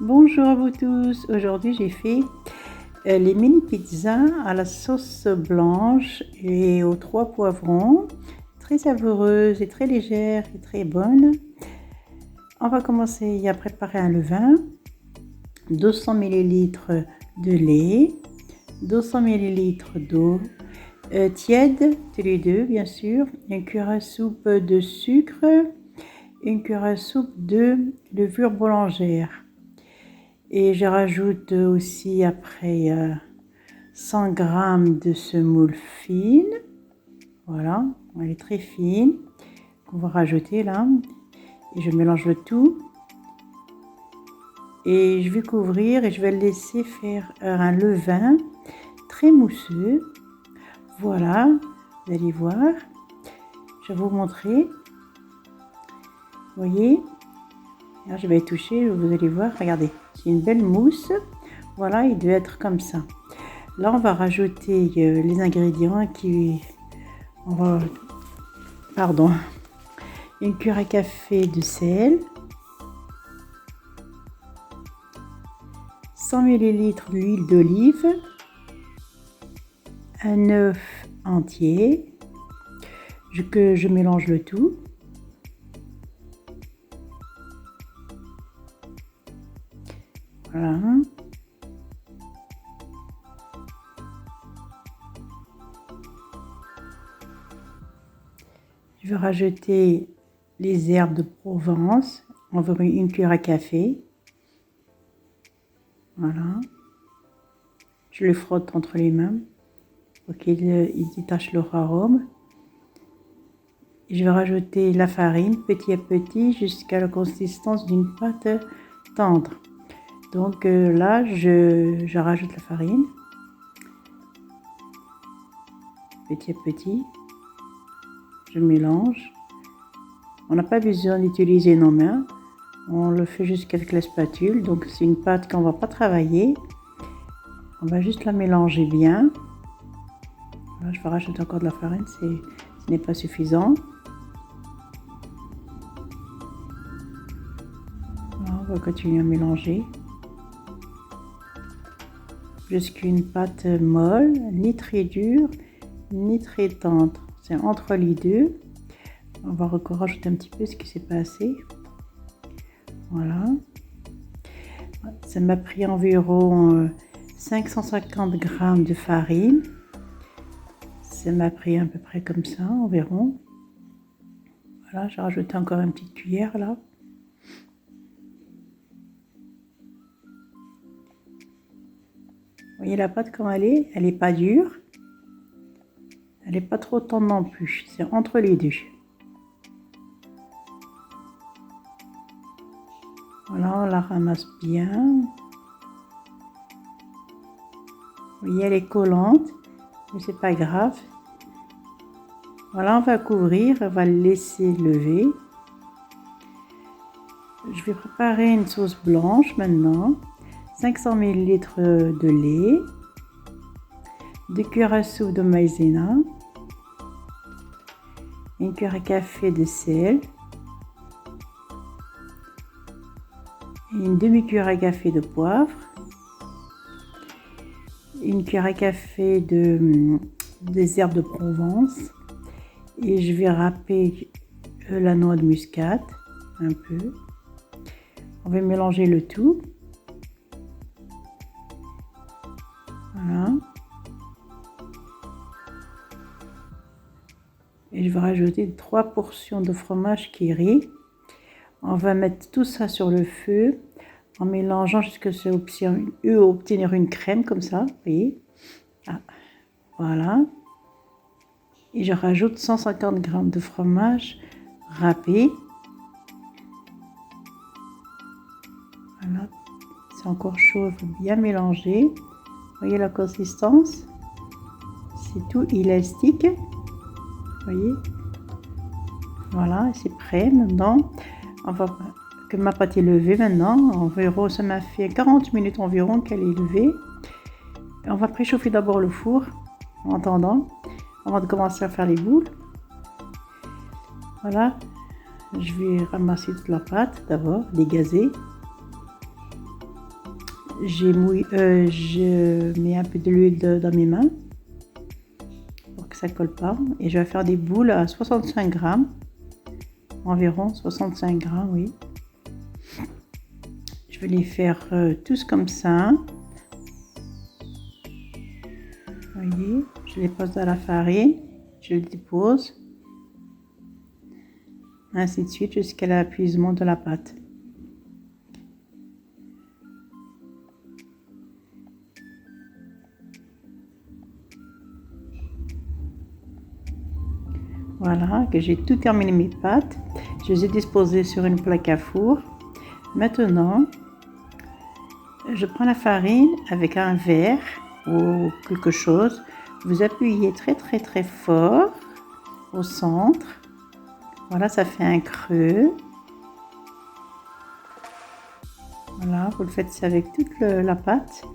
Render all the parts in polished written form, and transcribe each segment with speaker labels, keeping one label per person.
Speaker 1: Bonjour à vous tous. Aujourd'hui, j'ai fait les mini pizzas à la sauce blanche et aux 3 poivrons. Très savoureuse et très légère et très bonne. On va commencer à préparer un levain. 200 ml de lait, 200 ml d'eau tiède, tous les deux bien sûr, une cuillère à soupe de sucre, une cuillère à soupe de levure boulangère. Et je rajoute aussi après 100 g de semoule fine. Voilà, elle est très fine. On va rajouter là. Et je mélange le tout. Et je vais couvrir et je vais le laisser faire un levain très mousseux. Voilà, vous allez voir. Je vais vous montrer. Vous voyez? Alors, je vais y toucher, vous allez voir. Regardez, c'est une belle mousse. Voilà, il doit être comme ça. Là, on va rajouter les ingrédients une cuillère à café de sel, 100 ml d'huile d'olive, un œuf entier, que je mélange le tout. Voilà. Je vais rajouter les herbes de Provence, environ une cuillère à café. Voilà. Je le frotte entre les mains pour qu'il détache leur arôme. Je vais rajouter la farine petit à petit jusqu'à la consistance d'une pâte tendre. Donc là, je rajoute la farine petit à petit. Je mélange. On n'a pas besoin d'utiliser nos mains. On le fait juste qu'avec la spatule. Donc c'est une pâte qu'on ne va pas travailler. On va juste la mélanger bien. Là, je vais rajouter encore de la farine, ce n'est pas suffisant. Là, on va continuer à mélanger. Jusqu'à une pâte molle, ni très dure, ni très tendre. C'est entre les deux. On va encore rajouter un petit peu ce qui s'est passé. Voilà. Ça m'a pris environ 550 g de farine. Ça m'a pris à peu près comme ça environ. Voilà, j'ai rajouté encore une petite cuillère là. Vous voyez la pâte comme elle est? Elle n'est pas dure. Elle n'est pas trop tendre non plus. C'est entre les deux. Voilà, on la ramasse bien. Vous voyez, elle est collante, mais c'est pas grave. Voilà, on va couvrir, on va le laisser lever. Je vais préparer une sauce blanche maintenant. 500 ml de lait, 2 cuillères à soupe de maïzena, une cuillère à café de sel, une demi-cuillère à café de poivre, une cuillère à café des herbes de Provence, et je vais râper la noix de muscade un peu. On va mélanger le tout. Voilà. Et je vais rajouter 3 portions de fromage qui rit. On va mettre tout ça sur le feu en mélangeant jusqu'à ce obtenir une crème comme ça, vous voyez. Ah, voilà. Et je rajoute 150 g de fromage râpé. Voilà. C'est encore chaud, il faut bien mélanger. Vous voyez la consistance? C'est tout élastique. Vous voyez? Voilà, c'est prêt maintenant. On va que ma pâte est levée maintenant. Environ, ça m'a fait 40 minutes environ qu'elle est levée. Et on va préchauffer d'abord le four en attendant, avant de commencer à faire les boules. Voilà, je vais ramasser toute la pâte d'abord, dégazer. je mets un peu de l'huile dans mes mains pour que ça colle pas. Et je vais faire des boules à 65 grammes, environ 65 grammes, oui. Je vais les faire tous comme ça. Vous voyez, je les pose dans la farine, je les dépose, ainsi de suite jusqu'à l'épuisement de la pâte. Voilà, que j'ai tout terminé mes pâtes. Je les ai disposées sur une plaque à four. Maintenant, je prends la farine avec un verre ou quelque chose. Vous appuyez très très très fort au centre. Voilà, ça fait un creux. Voilà, vous le faites avec toute la pâte.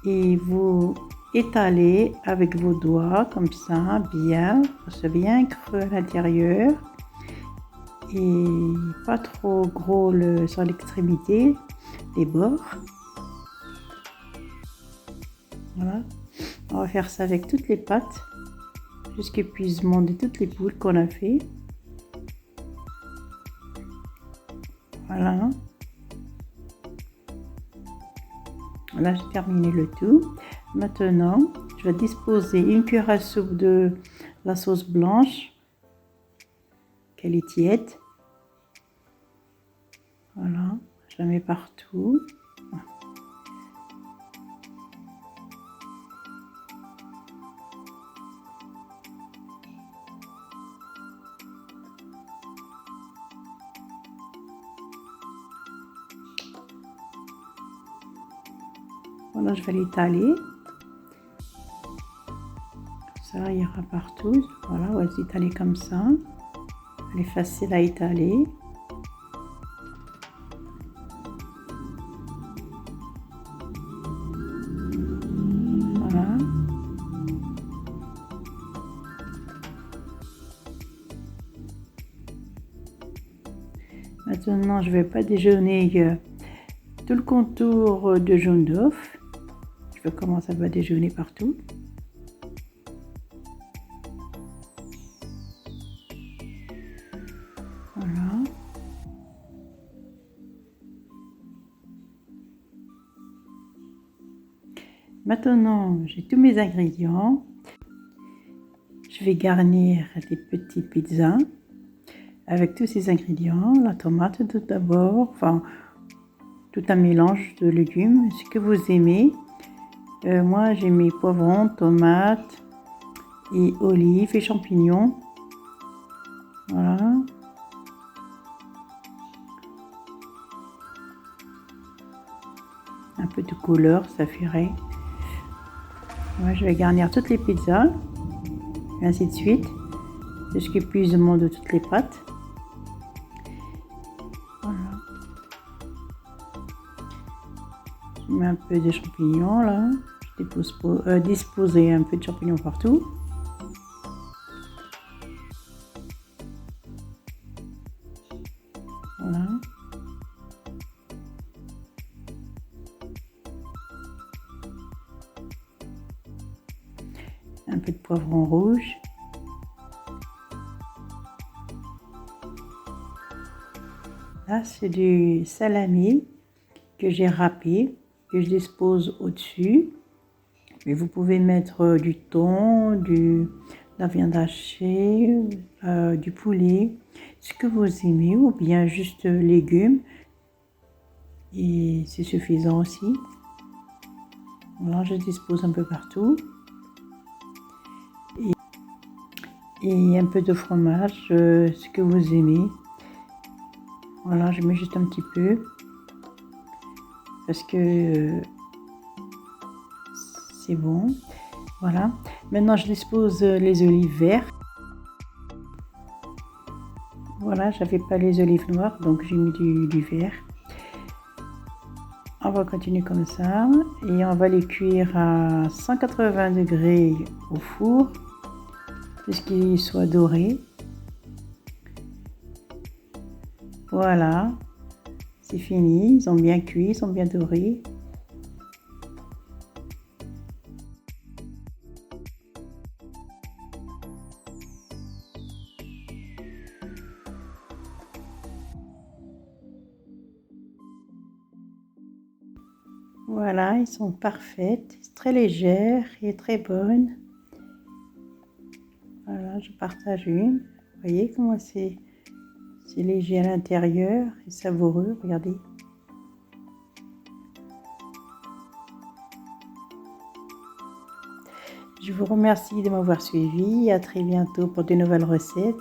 Speaker 1: Et vous étalez avec vos doigts comme ça, bien, c'est bien creux à l'intérieur et pas trop gros sur l'extrémité, les bords. Voilà, on va faire ça avec toutes les pâtes jusqu'à épuisement de toutes les boules qu'on a fait. Voilà. Là, j'ai terminé le tout. Maintenant, je vais disposer une cuillère à soupe de la sauce blanche, qu'elle est tiède. Voilà, je la mets partout. Voilà, je vais l'étaler. Ça ira partout. Voilà, on va l'étaler comme ça. Elle est facile à étaler. Voilà. Maintenant, je vais pas déjeuner tout le contour de jaune d'œuf. Je vais commencer à badigeonner partout. Voilà. Maintenant, j'ai tous mes ingrédients. Je vais garnir des petits pizzas avec tous ces ingrédients. La tomate tout d'abord, enfin tout un mélange de légumes, ce que vous aimez. Moi, j'ai mes poivrons, tomates et olives et champignons. Voilà. Un peu de couleur, ça ferait. Ouais, je vais garnir toutes les pizzas, et ainsi de suite, jusqu'à épuisement de toutes les pâtes. Voilà. Je mets un peu de champignons là. Je disposer un peu de champignons partout. Voilà. Un peu de poivron rouge. Là, c'est du salami que j'ai râpé, que je dispose au-dessus. Mais vous pouvez mettre du thon, de la viande hachée, du poulet, ce que vous aimez, ou bien juste légumes. Et c'est suffisant aussi. Voilà, je dispose un peu partout. Et un peu de fromage, ce que vous aimez. Voilà, je mets juste un petit peu. Parce que c'est bon. Voilà. Maintenant, je dispose les olives vertes. Voilà, j'avais pas les olives noires, donc j'ai mis du vert. On va continuer comme ça et on va les cuire à 180 degrés au four jusqu'à qu'ils soient dorés. Voilà, c'est fini, ils ont bien cuit, ils sont bien dorés. Voilà, ils sont parfaites, très légères et très bonnes. Voilà, je partage une. Vous voyez comment c'est léger à l'intérieur et savoureux, regardez. Je vous remercie de m'avoir suivi. À très bientôt pour de nouvelles recettes.